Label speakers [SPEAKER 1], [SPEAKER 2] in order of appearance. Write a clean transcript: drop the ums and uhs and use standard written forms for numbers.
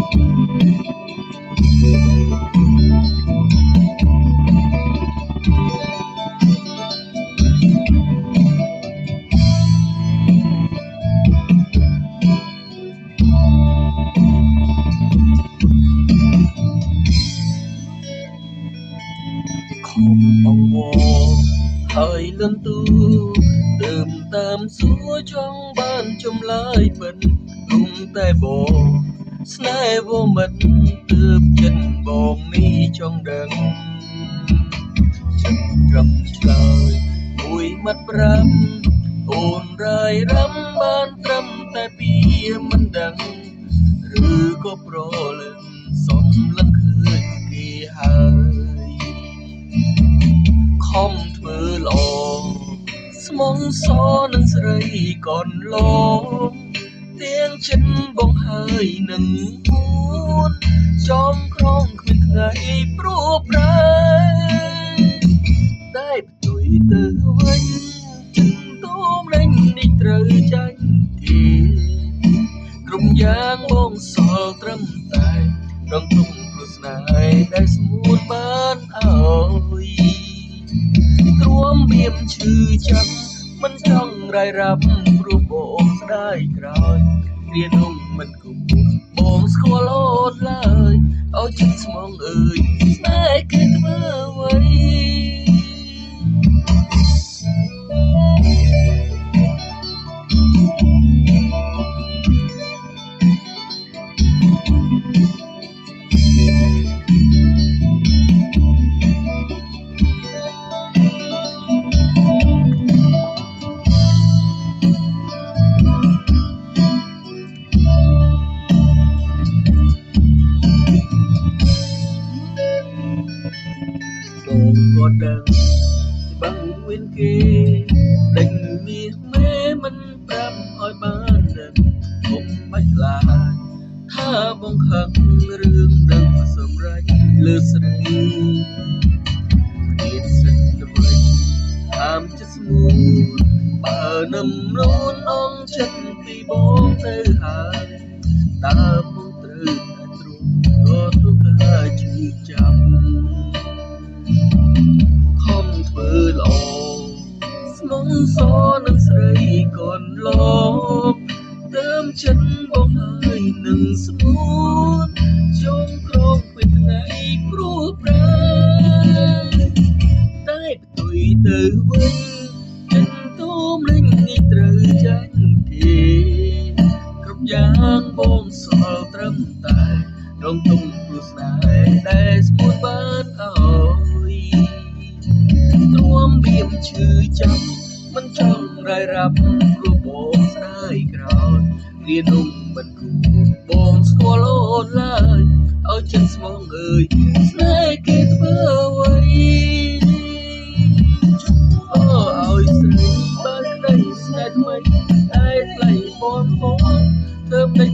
[SPEAKER 1] ខំអង្វរហើយលន់ទូទៅតាមសួរចង់បានចម្លើយពិតគុំតែបងស្នេហ៍វមិត្តទើបចិត្តបងនេះចង់ដឹងចិត្តត្រឹមឆ្លើយមួយមាត់ប្រាំអូនរាយរំបានត្រឹមតែពីមិនដឹងឬក៏ប្រលឹងសំលឹងឃើញគេហើយខំធ្វើល្អស្មងសនឹងស្រីកនឡងទៀងចិត្តបងហើយនឹងពួនចំក្រងគ្មានថ្ងៃព្រោះប្រែតែផ្ទុយទៅវិញចិត្តតូមលេងនេះត្រូវចាញ់គេគ្រប់យ៉ាងបងសល់ត្រឹមតែរំទុំព្រោះស្នេហ៍ដែលស្ងួនបានអើយទ្រាំបៀមឈឺចាំមិនចង់រាយរាប់ព្រោះបងស្ដាយក្រោយរៀននោះមិនគួរបងស្គាល់អូនឡើយឲ្យចិត្តស្មងអើយស្នេហ៍គេធ្វើអ្វីបងក៏ដឹងច្បាស់វៀនគេដេញមាសមេមិនប្រាប់ឲ្យបានដឹងកុំបាច់ខ្លាចថាបងខឹងរឿងនឹងសម្រេចលើស្រីទៀតសិនទៅវិញហាមចិត្តស្ងួនបើនឹមនូនអងចិត្តពីបងទៅហើយតើបងត្រូវតែទ្រង់ក៏ទុកកាជឿចាប់ខំធ្វើល្អស្មងសនឹងស្រីកូនលោកទៅចិត្តបងហើយនឹងស្ងួនចងក្រងពេលថ្ងៃព្រោះប្រែតែផ្ទុយទៅវិញចិត្តទូមលេងនេះត្រូវចាញ់គេគ្រប់យ៉ាងបងសល់ត្រឹមតែដងទុំព្រោះស្នេហ៍ដែលស្ងួនបានអើយទ្រាំបៀមឈឺចាំមិនចង់រាយរាប់ព្រោះបងស្ដាយក្រោយរៀននោះមិនគួរបងស្គាល់អូនឡើយឲ្យចិត្តស្មងអើយស្នេហ៍គេធ្វើអ្វីអូឲ្យស្រីបានក្តីស្នេហ៍ថ្មីតែថ្លៃបងធ្វើមិន